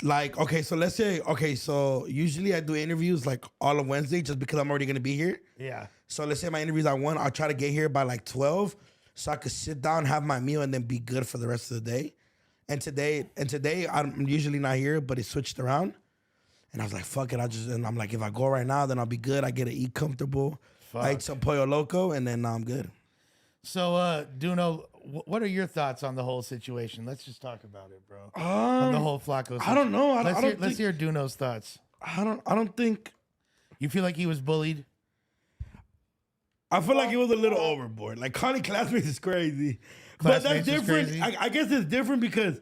Like, okay, so let's say, okay, so usually I do interviews like all of Wednesday just because I'm already gonna be here. Yeah. So let's say my interviews at 1, I'll try to get here by like 12 so I could sit down, have my meal, and then be good for the rest of the day. And today I'm usually not here, but it switched around. And I was like, fuck it. And I'm like, if I go right now, then I'll be good. I get to eat comfortable. I eat some pollo loco, and then I'm good. So, Duno, what are your thoughts on the whole situation? Let's just talk about it, bro. On the whole Flakko situation. I don't know. Let's hear Duno's thoughts. I don't think. You feel like he was bullied? I feel like it was a little overboard. Like calling classmates is crazy. But that's Classmates is different. crazy? I guess it's different because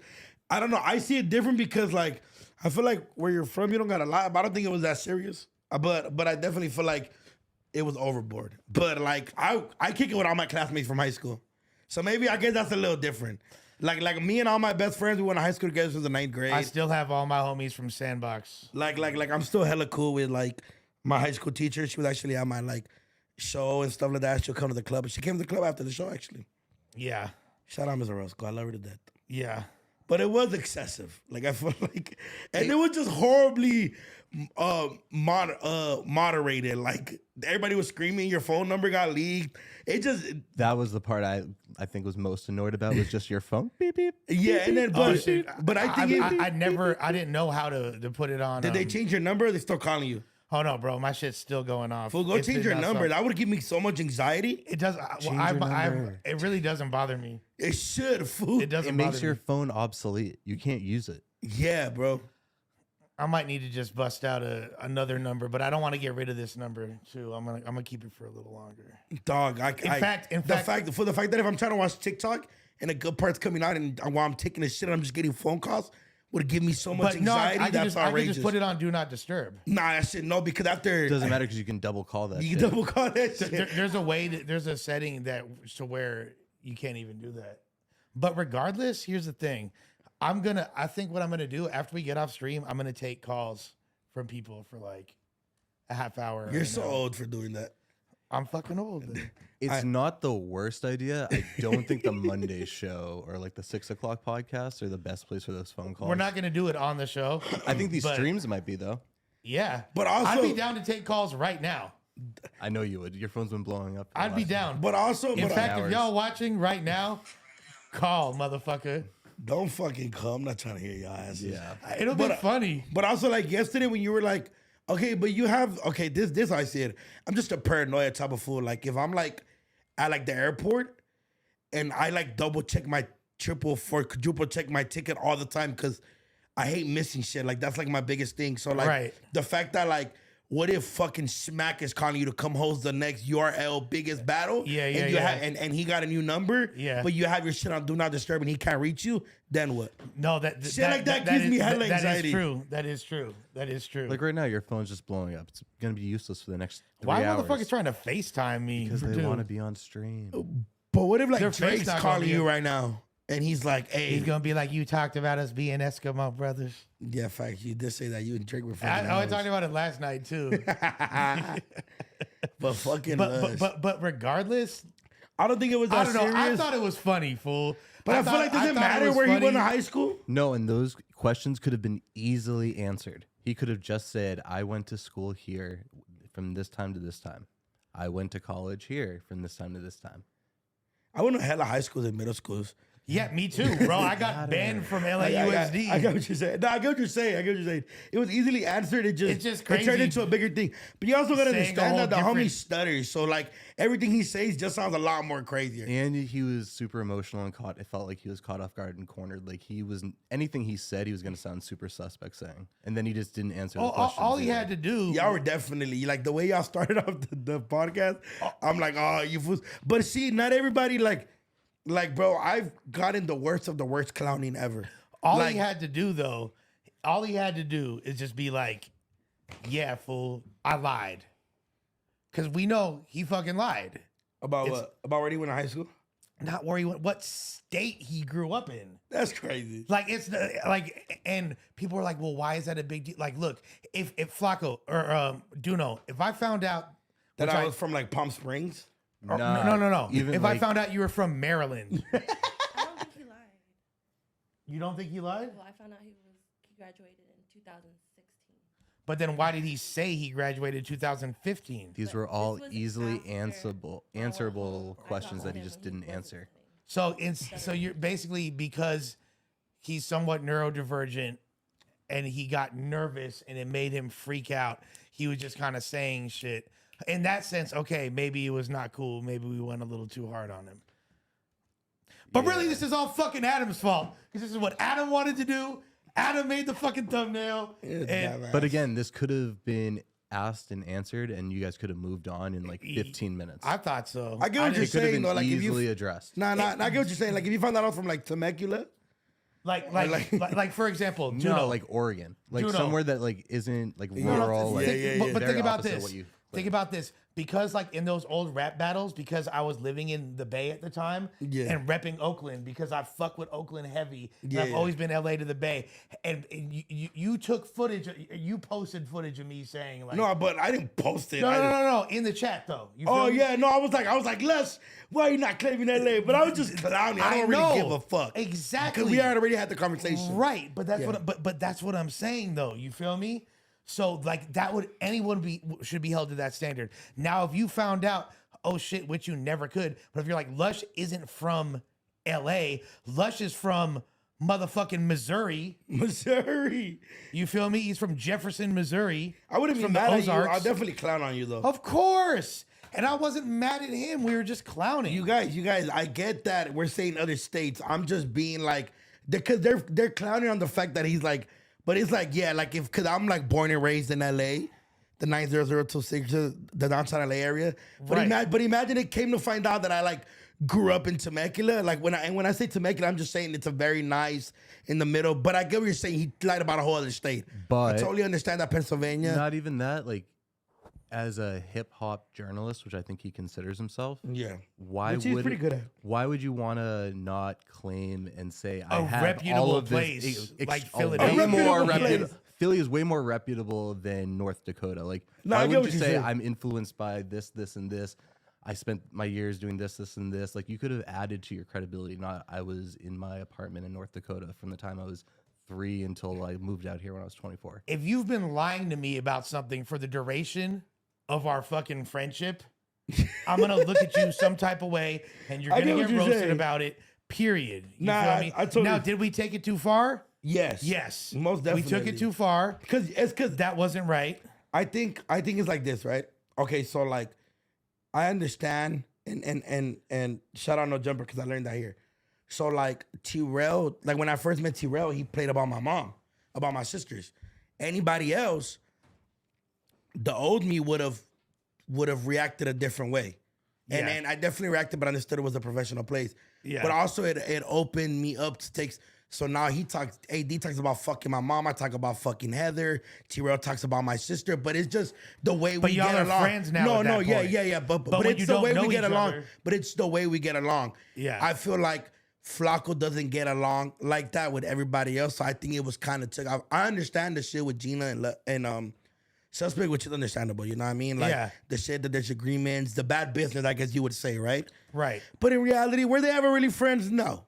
I don't know. I see it different because like I feel like where you're from, you don't gotta lie. But I don't think it was that serious. But I definitely feel like it was overboard. But like I kick it with all my classmates from high school. So maybe I guess that's a little different. Like me and all my best friends, we went to high school together since the 9th grade. I still have all my homies from Sandbox. Like I'm still hella cool with like my high school teacher. She was actually at my like show and stuff like that. She'll come to the club. She came to the club after the show actually. Yeah. Shout out Ms. Orozco. I love her to death. Yeah. But it was excessive. Like I feel like, and it was just horribly moderated. Like everybody was screaming. Your phone number got leaked. It just That was the part I think was most annoyed about was just your phone. Beep beep. yeah. And then but I think I didn't know how to put it on. did they change your number? Or they still calling you? Oh no, bro, my shit's still going off. Fool, go It's change been your nonstop. number. That would give me so much anxiety. It does. It really doesn't bother me. It should, fool. It doesn't. It makes bother your me. phone obsolete. You can't use it. Yeah, bro. I might need to just bust out another number, but I don't want to get rid of this number too. I'm gonna keep it for a little longer. Dog, In fact, the fact that if I'm trying to watch TikTok and a good part's coming out and while I'm taking a shit, I'm just getting phone calls, would give me so much but no, anxiety. I That's can outrageous. just put it on Do Not Disturb. Nah, that shit no, because after It doesn't matter because you can double call that. you shit. can double call that shit. There's a way. There's a setting that to where you can't even do that. But regardless, here's the thing. I think what I'm gonna do after we get off stream, I'm gonna take calls from people for like a half hour. You're so old for doing that. I'm fucking old. It's not the worst idea. I don't think the Monday show or like the 6 o'clock podcast are the best place for those phone calls. We're not gonna do it on the show. I think these but- streams might be though. Yeah, But also- I'd be down to take calls right now. I know you would. Your phone's been blowing up. I'd be down. But also, In but fact, if hours. y'all watching right now, call motherfucker. don't fucking call. I'm not trying to hear your asses. Yeah. It'll be funny. But also, like yesterday when you were like, okay, but you have this I said. I'm just a paranoia type of fool. Like if I'm like at like the airport and I like double check my quadruple check my ticket all the time because I hate missing shit. Like that's like my biggest thing. So like Right. the fact that like what if fucking Smack is calling you to come host the next URL biggest battle? Yeah, and yeah, you yeah. And he got a new number. Yeah. But you have your shit on Do Not Disturb and he can't reach you. Then what? No, Shit like that gives me hella anxiety. That is true. That is true. That is true. Like right now, your phone's just blowing up. It's gonna be useless for the next 3 Why hours. motherfuckers trying to FaceTime me? Because they dude? want to be on stream. But what if like Their face Drake's not gonna calling be you a- right now and he's like, hey, He's gonna be like, you talked about us being Eskimo brothers. yeah, fact, you did say that you and Drake were I fucking. was hoes. talking about it last night too. But fucking Lush. but regardless, I don't think it was I that don't know. I serious. thought it was funny, fool. But I feel like does it thought matter was where he went funny. to high school? No, and those questions could have been easily answered. He could have just said, I went to school here from this time to this time. I went to college here from this time to this time. I went to hella high schools and middle schools. Yeah, me too, bro. I got banned from LAUSD. I get what you're saying. No, I get what you're saying. It was easily answered. It's just just It turned crazy. into a bigger thing. But you also gotta Saying a understand whole that the homie different- stutters. So like everything he says just sounds a lot more crazier. And he was super emotional and it felt like he was caught off guard and cornered. Like anything he said, he was going to sound super suspect saying. And then he just didn't answer the questions. All he either. had to do. Y'all were definitely like the way y'all started off the podcast. I'm like, oh, you fools. But see, not everybody like, bro, I've gotten the worst of the worst clowning ever. All like, he had to do, though, is just be like, yeah, fool, I lied. Because we know he fucking lied. about what? About where he went to high school? Not where he went, what state he grew up in. That's crazy. Like, and people were like, well, why is that a big deal? Like, look, if Flakko or Duno, if I found out That which I was from like Palm Springs. or- Nah, no. even If like- I found out you were from Maryland, I don't think he lied. you don't think he lied? Well, I found out he he graduated in 2016. But then why did he say he graduated in 2015? These But were all this was easily after answerable I got questions that he home just and didn't wasn't answer. listening. So you're basically, because he's somewhat neurodivergent and he got nervous and it made him freak out, he was just kind of saying shit. In that sense, okay, maybe it was not cool. Maybe we went a little too hard on him. But really, this is all fucking Adam's fault. Because this is what Adam wanted to do. Adam made the fucking thumbnail. And But again, this could have been asked and answered, and you guys could have moved on in like 15 minutes. I thought so. I get what you're It could have saying been though. Like if easily you, addressed. I get what you're saying. Like if you found that out from like Temecula, Like for example, Juno. No, like Oregon, like Juno. somewhere that like isn't like rural. Like, But very think about opposite of this. what you Think about this. Because like in those old rap battles, because I was living in the Bay at the time and repping Oakland because I fuck with Oakland heavy. And I've always been LA to the Bay. And you took footage, you posted footage of me saying like, no, but I didn't post it. no, in the chat though. You Oh feel me? yeah, no, I was like, Lush, why are you not claiming LA? But I was just clowning. I don't really give a fuck. Exactly. Because we already had the conversation. Right, but that's but that's what I'm saying though. You feel me? So like that would should be held to that standard. Now if you found out, oh shit, which you never could, but if you're like Lush isn't from LA, Lush is from motherfucking Missouri. Missouri. You feel me? He's from Jefferson, Missouri. I wouldn't be from the mad at you. Ozarks. I'll definitely clown on you though. Of course. And I wasn't mad at him. We were just clowning. You guys, I get that we're saying other states. I'm just being like, because they're clowning on the fact that he's like, but it's like, yeah, like because I'm like born and raised in LA, the 90026, the downtown LA area. But, Right. but imagine it came to find out that I like grew up in Temecula. Like when I say Temecula, I'm just saying it's a very nice in the middle. But I get what you're saying. He lied about a whole other state. But I totally understand that Pennsylvania. not even that. Like as a hip hop journalist, which I think he considers himself. Yeah. Why Which he's would pretty good at. Why would you want to not claim and say I A have reputable all of place this? like a Philadelphia. way A more reputable reputable. place. Philly is way more reputable than North Dakota. Like No, I why get would what you you're say saying. I'm influenced by this, and this? I spent my years doing this, and this. Like you could have added to your credibility. Not I was in my apartment in North Dakota from the time I was 3 until I moved out here when I was 24. If you've been lying to me about something for the duration of our fucking friendship, I'm gonna look at you some type of way, and you're I gonna get what get you're roasted saying. about it. Period. You Nah, feel me? I totally- Now, did we take it too far? Yes. Yes, Most We took definitely. it too far. Because That wasn't right. I think it's like this, right? Okay, so like I understand and shout out No Jumper because I learned that here. So like T-Rail, like when I first met T-Rail, he played about my mom, about my sisters. Anybody else, the old me would have reacted a different way. And Yeah. then I definitely reacted, but I understood it was a professional place. Yeah. But also it opened me up to take. So now AD talks about fucking my mom. I talk about fucking Heather. T-Rail talks about my sister. But it's just the way we y'all get are along. friends now No, at no, that yeah, point. yeah. But when it's you the don't way know we get each along. other- But it's the way we get along. Yeah. I feel like Flakko doesn't get along like that with everybody else. So I think it was kind of took. I understand the shit with Gina and Suspect, which is understandable. You know what I mean? Like Yeah. the shit that there's agreements, the bad business, I guess you would say, right? Right. But in reality, were they ever really friends? No.